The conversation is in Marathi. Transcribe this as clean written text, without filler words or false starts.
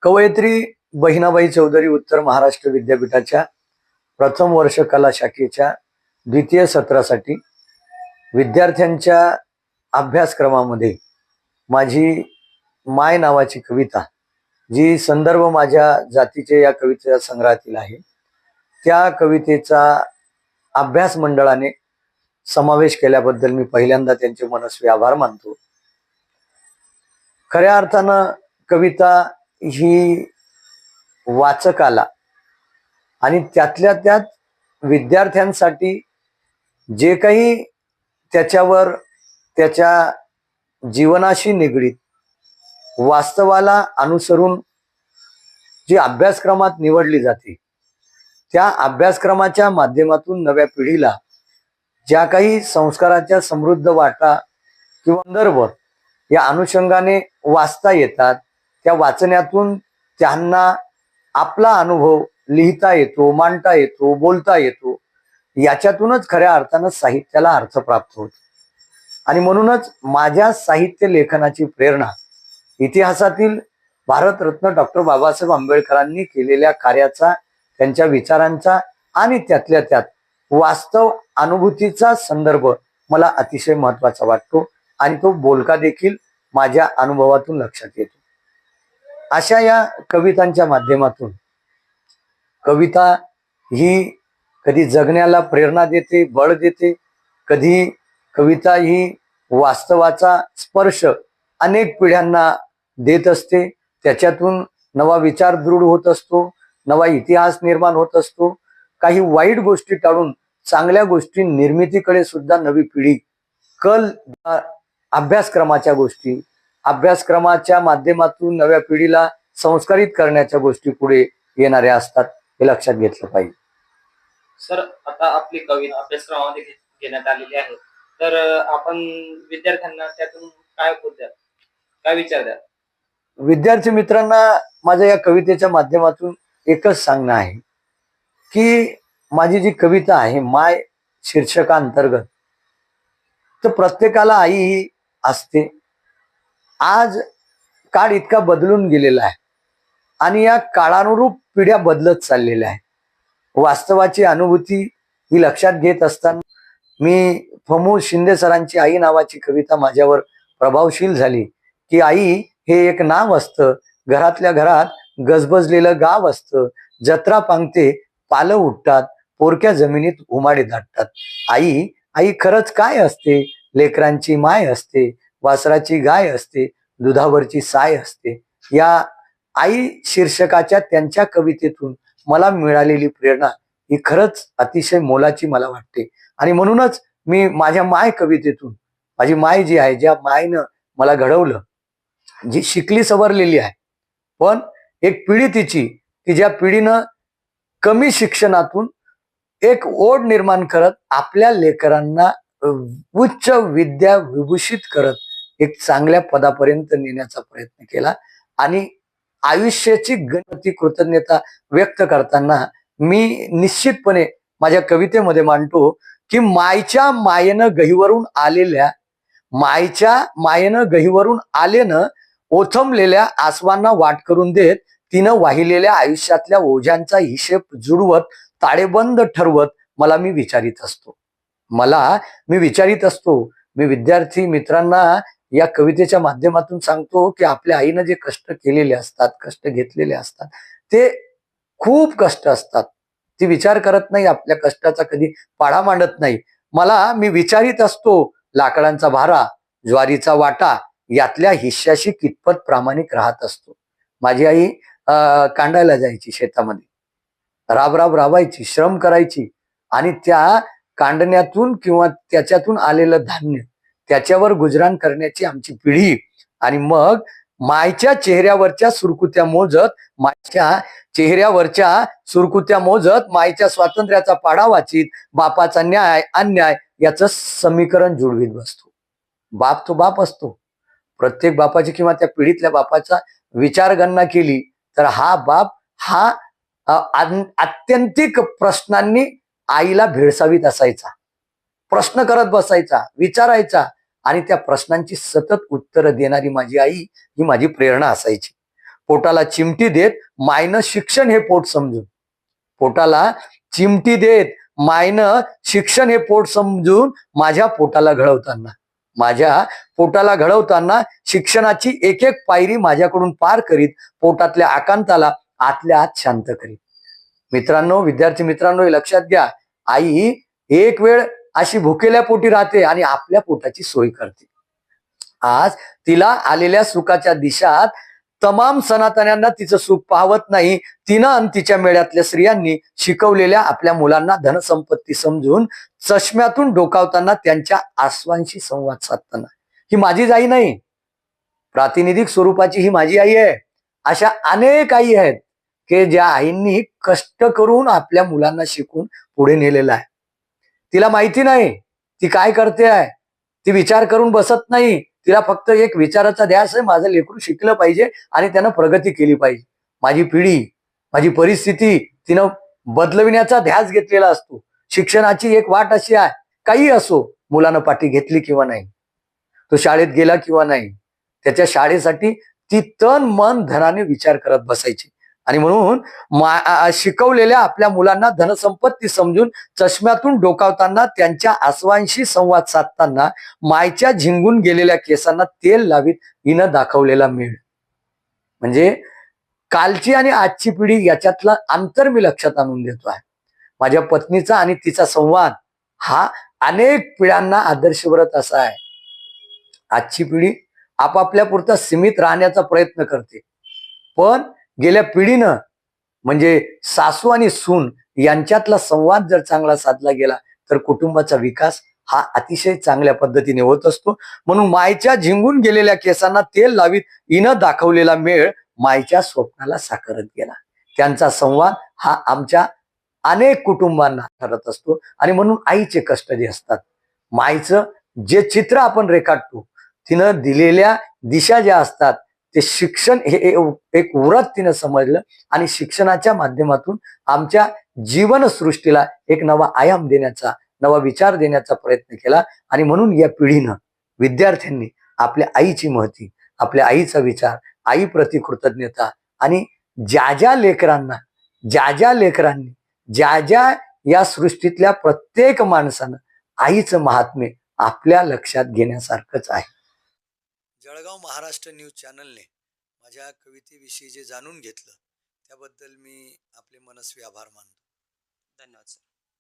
कवयित्री बहिणाबाई चौधरी उत्तर महाराष्ट्र विद्यापीठाच्या प्रथम वर्ष कला शाखेच्या द्वितीय सत्रासाठी विद्यार्थ्यांच्या अभ्यासक्रमामध्ये माझी माय नावाची कविता, जी संदर्भ माझ्या जातीचे या कवितेच्या संग्रहातील आहे, त्या कवितेचा अभ्यास मंडळाने समावेश केल्याबद्दल मी पहिल्यांदा त्यांचे मनस्वी आभार मानतो. खऱ्या अर्थानं कविता ही वाचकाला आणि त्यातल्या त्यात विद्यार्थ्यांसाठी जे काही त्याच्यावर त्याच्या जीवनाशी निगडीत वास्तवाला अनुसरून जी अभ्यासक्रमात निवडली जाते, त्या अभ्यासक्रमाच्या माध्यमातून नव्या पिढीला ज्या काही संस्काराच्या समृद्ध वाटा किंवा संदर्भ या अनुषंगाने वाचता येतात, त्या वाचण्यातून त्यांना आपला अनुभव लिहिता येतो, मांडता येतो, बोलता येतो. याच्यातूनच खऱ्या अर्थानं साहित्याला अर्थ प्राप्त होतो. आणि म्हणूनच माझ्या साहित्य लेखनाची प्रेरणा इतिहासातील भारतरत्न डॉक्टर बाबासाहेब आंबेडकरांनी केलेल्या कार्याचा, त्यांच्या विचारांचा आणि त्यातल्या त्यात वास्तव अनुभूतीचा संदर्भ मला अतिशय महत्वाचा वाटतो आणि तो बोलका देखील माझ्या अनुभवातून लक्षात येतो. अशा या कवितांच्या माध्यमातून कविता ही कधी जगण्याला प्रेरणा देते, बळ देते, कधी कविता ही वास्तवाचा स्पर्श अनेक पिढ्यांना देत असते. त्याच्यातून नवा विचार दृढ होत असतो, नवा इतिहास निर्माण होत असतो. काही वाईट गोष्टी टाळून चांगल्या गोष्टी निर्मितीकडे सुद्धा नवी पिढी कल, अभ्यासक्रमाच्या गोष्टी, अभ्यासक्रमाच्या माध्यमातून नव्या पिढीला संस्कारित करण्याच्या गोष्टी पुढे येणाऱ्या असतात, हे लक्षात घेतलं पाहिजे. सर, आता आपली कविता अभ्यासक्रमामध्ये घेण्यात आलेली आहे, तर आपण विद्यार्थ्यांना त्यातून काय बोलतात, काय विचार द्या? विद्यार्थी मित्रांना माझ्या या कवितेच्या माध्यमातून एकच सांगणं आहे की माझी जी कविता आहे माय शीर्षकांतर्गत, तर प्रत्येकाला आई ही असते. आज काळ इतका बदलून गेलेला आहे आणि या काळानुरूप पिढ्या बदलत चाललेल्या आहेत. वास्तवाची अनुभूती ही लक्षात घेत असताना मी फमू शिंदे सरांची आई नावाची कविता माझ्यावर प्रभावशील झाली. की आई हे एक नाव असतं, घरातल्या घरात गजबजलेलं गाव असतं, जत्रा पांगते, पालं उठतात, पोरक्या जमिनीत उमाडे दाटतात. आई आई खरंच काय असते? लेकरांची माय असते, वासराची गाय असते, दुधावरची साय असते. या आई शीर्षकाच्या त्यांच्या कवितेतून मला मिळालेली प्रेरणा ही खरंच अतिशय मोलाची मला वाटते. आणि म्हणूनच मी माझ्या माय कवितेतून, माझी माय जी आहे, ज्या मायनं मला घडवलं, जी शिकली सवरलेली आहे, पण एक पिढी तिची की ज्या पिढीनं कमी शिक्षणातून एक ओढ निर्माण करत आपल्या लेकरांना उच्च विद्या विभूषित करत एक चांगल्या पदापर्यंत नेण्याचा प्रयत्न केला. आणि आयुष्याची गणपती कृतज्ञता व्यक्त करताना मी निश्चितपणे माझ्या कवितेमध्ये मांडतो की मायच्या मायेनं गहीवरून आलेल्या, मायच्या मायेनं गहीवरून आलेनं ओथंबलेल्या आसवांना वाट करून देत, तिनं वाहिलेल्या आयुष्यातल्या ओझ्यांचा हिशेब जुळवत, ताळेबंद ठरवत मी विचारित असतो. मी विद्यार्थी मित्रांना या कवितेच्या माध्यमातून सांगतो की आपल्या आईनं जे कष्ट केलेले असतात, कष्ट घेतलेले असतात, ते खूप कष्ट असतात. ती विचार करत नाही, आपल्या कष्टाचा कधी पाढा मांडत नाही. मी विचारित असतो, लाकडांचा भारा, ज्वारीचा वाटा यातल्या हिश्श्याशी कितपत प्रामाणिक राहत असतो. माझी आई कांडायला जायची शेतामध्ये, राब राबायची, श्रम करायची आणि त्या कांडण्यातून किंवा त्याच्यातून आलेलं धान्य त्याच्यावर गुजराण करण्याची आमची पिढी. आणि मग मायच्या चेहऱ्यावरच्या सुरकुत्या मोजत मायच्या स्वातंत्र्याचा पाढा वाचित, बापाचा न्याय अन्याय याचं समीकरण जुळवीत बसतो. बाप तो बाप असतो. प्रत्येक बापाची किंवा त्या पिढीतल्या बापाचा विचार गणना केली तर हा बाप हा आत्यंतिक प्रश्नांनी आईला भेडसावीत असायचा, प्रश्न करत बसायचा, विचारायचा आणि त्या प्रश्नांची सतत उत्तरं देणारी माझी आई ही माझी प्रेरणा असायची. पोटाला चिमटी देत मायनं शिक्षण हे पोट समजून, पोटाला चिमटी देत मायनं शिक्षण हे पोट समजून माझ्या पोटाला घडवताना, माझ्या पोटाला घडवताना शिक्षणाची एक एक पायरी माझ्याकडून पार करीत पोटातल्या आकांताला आतल्या आत शांत करीत. मित्रांनो, विद्यार्थी मित्रांनो, हे लक्षात घ्या, आई एक वेळ अशी भुकेल्या पोटी राहते आणि आपल्या पोटाची सोय करते. आज तिला आलेल्या सुखाच्या दिशात तमाम सनातन्यांना तिचं सुख पाहवत नाही. तिनं आणि तिच्या मेळ्यातल्या स्त्रियांनी शिकवलेल्या आपल्या मुलांना धनसंपत्ती समजून चष्म्यातून डोकावताना, त्यांच्या आसवांशी संवाद साधताना, ही माझीच आई नाही, प्रातिनिधिक स्वरूपाची ही माझी आई आहे. अशा अनेक आई आहेत की ज्या आईंनी कष्ट करून आपल्या मुलांना शिकून पुढे नेलेलं आहे. तिला माहिती नाही ती काय करते आहे, ती विचार करून बसत नाही. तिला फक्त एक विचाराचा ध्यास आहे, माझं लेकरू शिकलं पाहिजे आणि त्यानं प्रगती केली पाहिजे. माझी पिढी, माझी परिस्थिती तिनं बदलविण्याचा ध्यास घेतलेला असतो. शिक्षणाची एक वाट अशी आहे, काही असो, मुलानं पाठी घेतली किंवा नाही, तो शाळेत गेला किंवा नाही, त्याच्या शाळेसाठी ती तन मन धनाने विचार करत बसायची. आणि म्हणून शिकवलेल्या आपल्या मुलांना धनसंपत्ती समजून चष्म्यातून डोकावताना, त्यांच्या आसवांशी संवाद साधताना, मायच्या झिंगून गेलेल्या केसांना तेल लावीत हिनं दाखवलेला मेळ. म्हणजे कालची आणि आजची पिढी याच्यातलं अंतर मी लक्षात आणून देतो आहे. माझ्या पत्नीचा आणि तिचा संवाद हा अनेक पिढ्यांना आदर्शवरत असा आहे. आजची पिढी आपापल्या पुरता सीमित राहण्याचा प्रयत्न करते, पण गेल्या पिढीनं म्हणजे सासू आणि सून यांच्यातला संवाद जर चांगला साधला गेला तर कुटुंबाचा विकास हा अतिशय चांगल्या पद्धतीने होत असतो. म्हणून मायच्या झिंगून गेलेल्या केसांना तेल लावीत हिनं दाखवलेला मेळ मायच्या स्वप्नाला साकारत गेला. त्यांचा संवाद हा आमच्या अनेक कुटुंबांना ठरत असतो. आणि म्हणून आईचे कष्ट जे असतात, मायचं जे चित्र आपण रेखाटतो, तिनं दिलेल्या दिशा ज्या असतात, ते शिक्षण हे एक व्रत तिनं समजलं आणि शिक्षणाच्या माध्यमातून आमच्या जीवनसृष्टीला एक नवा आयाम देण्याचा, नवा विचार देण्याचा प्रयत्न केला. आणि म्हणून या पिढीनं, विद्यार्थ्यांनी आपल्या आईची महती, आपल्या आईचा विचार, आईप्रती कृतज्ञता आणि ज्या ज्या लेकरांनी ज्या ज्या या सृष्टीतल्या प्रत्येक माणसानं आईचं महात्म्य आपल्या लक्षात घेण्यासारखंच आहे. जळगाव महाराष्ट्र न्यूज चॅनलने माझ्या कवितेविषयी जे जाणून घेतलं त्याबद्दल मी आपले मनस्वी आभार मानतो. धन्यवाद सर.